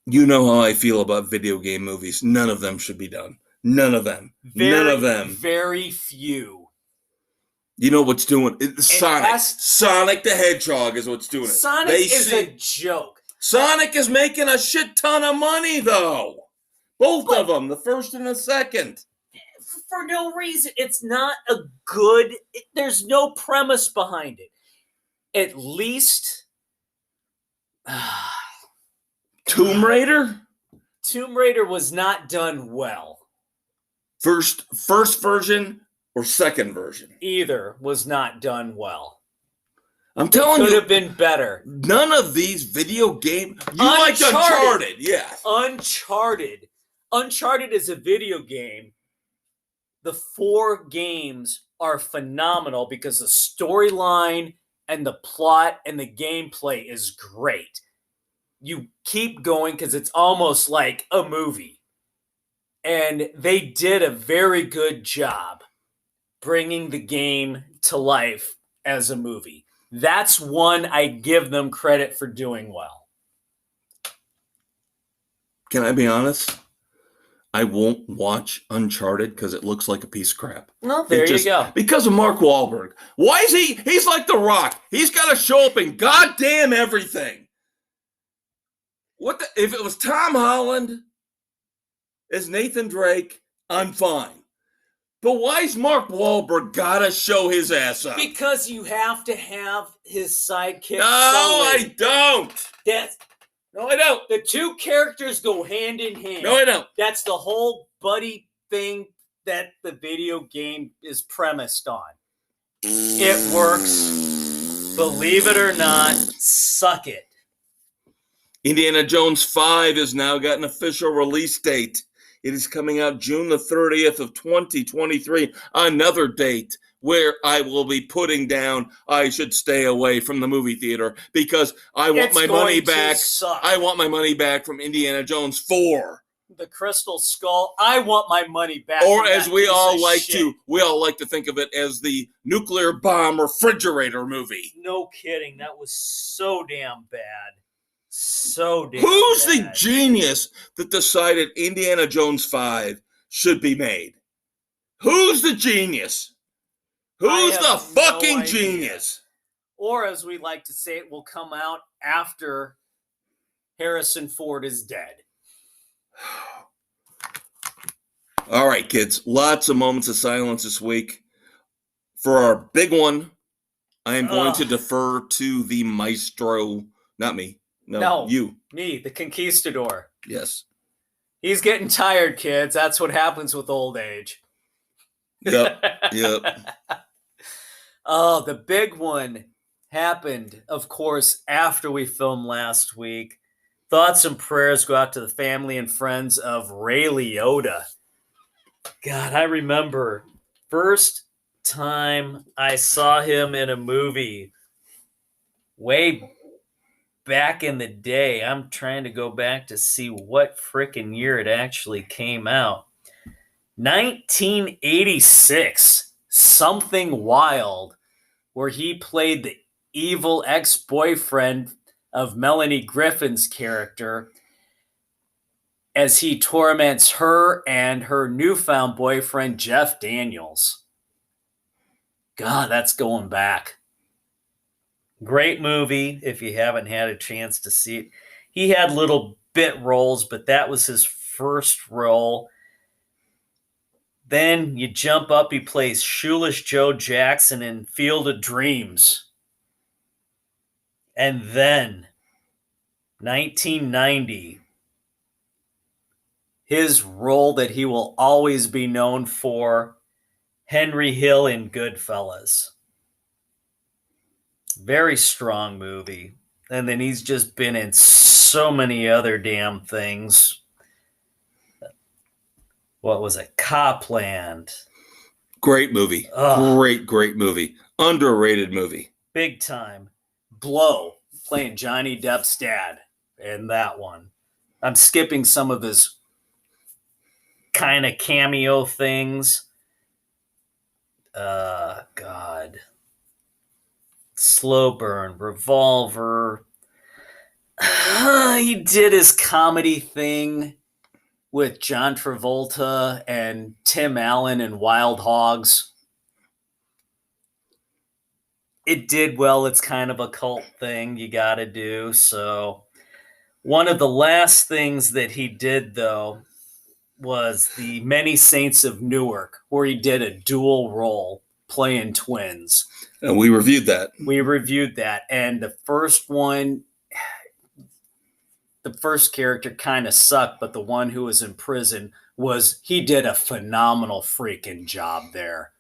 You know how I feel about video game movies. None of them should be done. None of them. None of them. Very few. You know what's doing it? Sonic. Sonic the Hedgehog is what's doing it. Sonic is a joke. Sonic is making a shit ton of money, though. Both of them, the first and the second. For no reason. It's not a good... there's no premise behind it. At least... Tomb Raider? Tomb Raider was not done well. First version or second version? Either was not done well. I'm telling you. Could have been better. None of these video game... You like Uncharted, yeah. Uncharted is a video game. The 4 games are phenomenal because the storyline and the plot and the gameplay is great. You keep going because it's almost like a movie. And they did a very good job. bringing the game to life as a movie. That's one I give them credit for doing well. Can I be honest? I won't watch Uncharted because it looks like a piece of crap. Well, there you go. Because of Mark Wahlberg. Why is he's like The Rock. He's got to show up in goddamn everything. If it was Tom Holland as Nathan Drake, I'm fine. But why's Mark Wahlberg gotta show his ass up? Because you have to have his sidekick. No, I don't. No, I don't. The two characters go hand in hand. No, I don't. That's the whole buddy thing that the video game is premised on. It works. Believe it or not, suck it. Indiana Jones 5 has now got an official release date. It is coming out June the 30th of 2023. Another date where I will be putting down I should stay away from the movie theater because I want my money back. I want my money back from Indiana Jones 4. The Crystal Skull. I want my money back. Or as we all like to think of it as the nuclear bomb refrigerator movie. No kidding. That was so damn bad. So damn Who's bad. the genius that decided Indiana Jones 5 should be made? Who's the genius? Who's the fucking genius? Or as we like to say, it will come out after Harrison Ford is dead. All right, kids. Lots of moments of silence this week. For our big one, I am going to defer to the Maestro. Not me. No, you. Me, the Conquistador. Yes. He's getting tired, kids. That's what happens with old age. Yep. Oh, the big one happened, of course, after we filmed last week. Thoughts and prayers go out to the family and friends of Ray Liotta. God, I remember first time I saw him in a movie way back in the day. I'm trying to go back to see what frickin' year it actually came out. 1986, Something Wild, where he played the evil ex-boyfriend of Melanie Griffin's character as he torments her and her newfound boyfriend, Jeff Daniels. God, that's going back. Great movie if you haven't had a chance to see it. He had little bit roles, but that was his first role. Then you jump up, he plays Shoeless Joe Jackson in Field of Dreams. And then, 1990, his role that he will always be known for, Henry Hill in Goodfellas. Very strong movie. And then he's just been in so many other damn things. What was it? Copland. Great movie. Great movie. Underrated movie. Big time. Blow. Playing Johnny Depp's dad in that one. I'm skipping some of his kind of cameo things. God. Slow Burn, Revolver. He did his comedy thing with John Travolta and Tim Allen in Wild Hogs. It did well. It's kind of a cult thing you got to do. So one of the last things that he did, though, was the Many Saints of Newark, where he did a dual role playing twins. And we reviewed that. And the first one, the first character kind of sucked, but the one who was in prison he did a phenomenal freaking job there.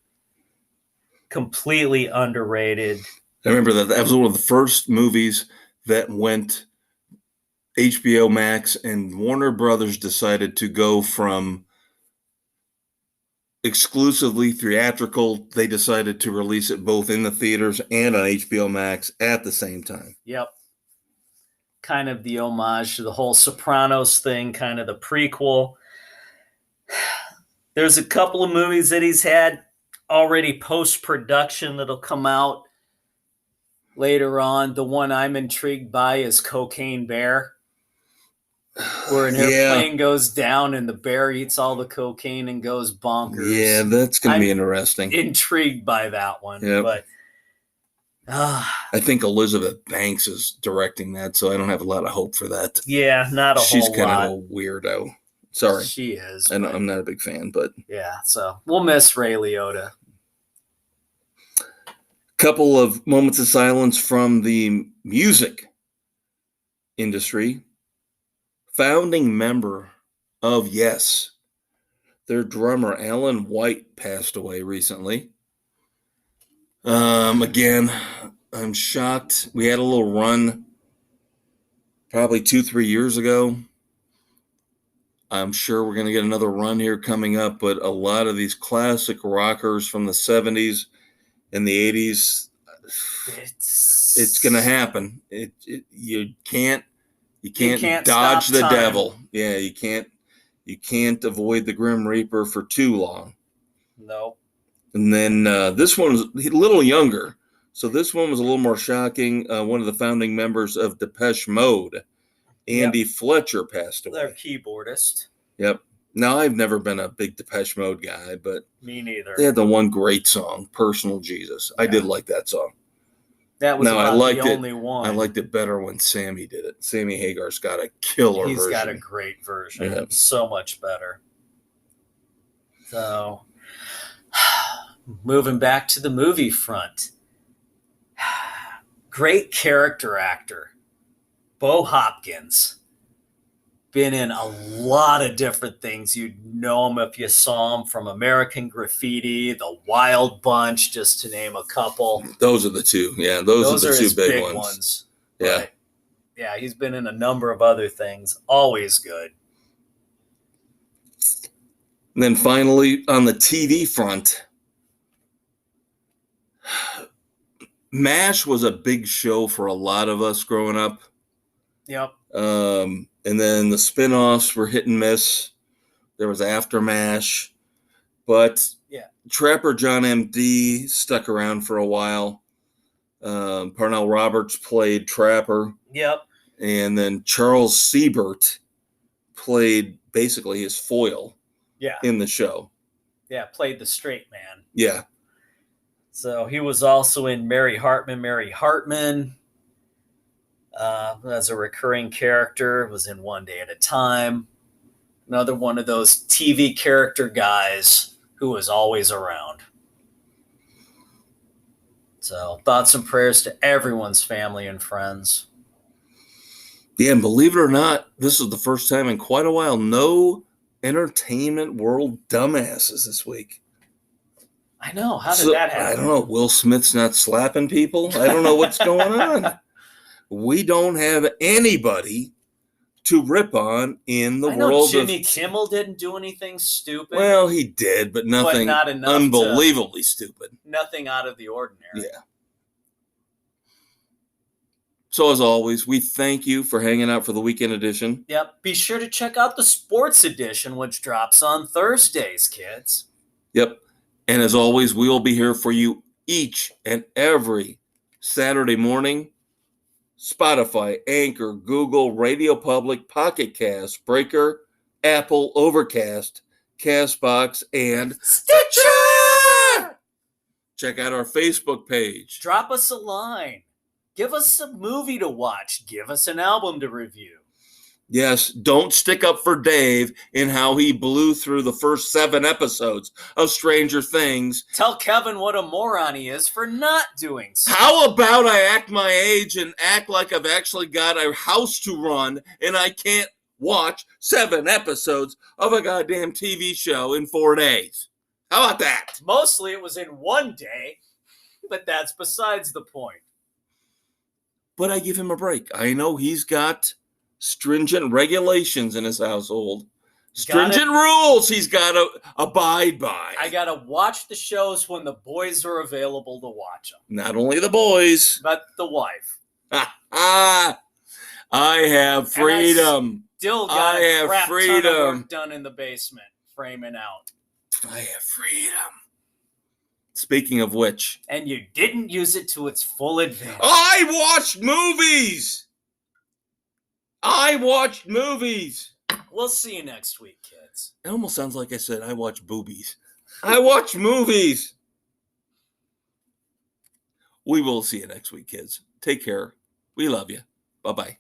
Completely underrated. I remember that was one of the first movies that went HBO Max, and Warner Brothers decided to go from exclusively theatrical. They decided to release it both in the theaters and on HBO Max at the same time. Yep. Kind of the homage to the whole Sopranos thing, kind of the prequel. There's a couple of movies that he's had already post-production that'll come out later on. The one I'm intrigued by is Cocaine Bear, where an airplane goes down and the bear eats all the cocaine and goes bonkers. Yeah, that's going to be interesting. Intrigued by that one. Yep. But I think Elizabeth Banks is directing that, so I don't have a lot of hope for that. Yeah, not a whole lot. She's kind of a weirdo. Sorry. She is. I'm not a big fan, but... Yeah, so we'll miss Ray Liotta. Couple of moments of silence from the music industry. Founding member of Yes, their drummer Alan White passed away recently. Again, I'm shocked. We had a little run probably 2-3 years ago. I'm sure we're going to get another run here coming up, but a lot of these classic rockers from the 70s and the 80s, it's going to happen. You can't dodge the devil. Yeah, you can't avoid the Grim Reaper for too long. No. And then this one was a little younger, so this one was a little more shocking. One of the founding members of Depeche Mode, Andy Fletcher, passed away. Their keyboardist. Yep. Now, I've never been a big Depeche Mode guy, but me neither. They had the one great song, "Personal Jesus." Yeah. I did like that song. That was the only one. I liked it better when Sammy did it. Sammy Hagar's got a killer version. He's got a great version. Yeah. So much better. So, moving back to the movie front. Great character actor. Bo Hopkins. Been in a lot of different things. You'd know him if you saw him from American Graffiti, The Wild Bunch, just to name a couple. Those are the two. Yeah, those are the two big ones. Yeah. But, yeah, he's been in a number of other things. Always good. And then finally, on the TV front, MASH was a big show for a lot of us growing up. Yep. And then the spinoffs were hit and miss. There was After MASH. But Trapper John M.D. stuck around for a while. Parnell Roberts played Trapper. Yep. And then Charles Siebert played basically his foil in the show. Yeah, played the straight man. Yeah. So he was also in Mary Hartman. As a recurring character, was in One Day at a Time. Another one of those TV character guys who was always around. So thoughts and prayers to everyone's family and friends. Yeah, and believe it or not, this is the first time in quite a while, no entertainment world dumbasses this week. I know. How did that happen? I don't know. Will Smith's not slapping people. I don't know what's going on. We don't have anybody to rip on in the world. Jimmy Kimmel didn't do anything stupid. Well, he did, but nothing unbelievably stupid. Nothing out of the ordinary. Yeah. So as always, we thank you for hanging out for the weekend edition. Yep. Be sure to check out the sports edition, which drops on Thursdays, kids. Yep. And as always, we will be here for you each and every Saturday morning. Spotify, Anchor, Google, Radio Public, Pocket Cast, Breaker, Apple, Overcast, Castbox, and Stitcher! Check out our Facebook page. Drop us a line. Give us a movie to watch. Give us an album to review. Yes, don't stick up for Dave in how he blew through the first 7 episodes of Stranger Things. Tell Kevin what a moron he is for not doing so. How about I act my age and act like I've actually got a house to run and I can't watch 7 episodes of a goddamn TV show in 4 days? How about that? Mostly it was in 1 day, but that's besides the point. But I give him a break. I know he's got stringent regulations in his household. Stringent rules he's got to abide by. I got to watch the shows when the boys are available to watch them. Not only the boys. But the wife. I have freedom. Still got a crap ton of work done in the basement, framing out. I have freedom. Speaking of which, And you didn't use it to its full advantage. I watched movies. We'll see you next week, kids. It almost sounds like I said I watch boobies. I watch movies. We will see you next week, kids. Take care. We love you. Bye-bye.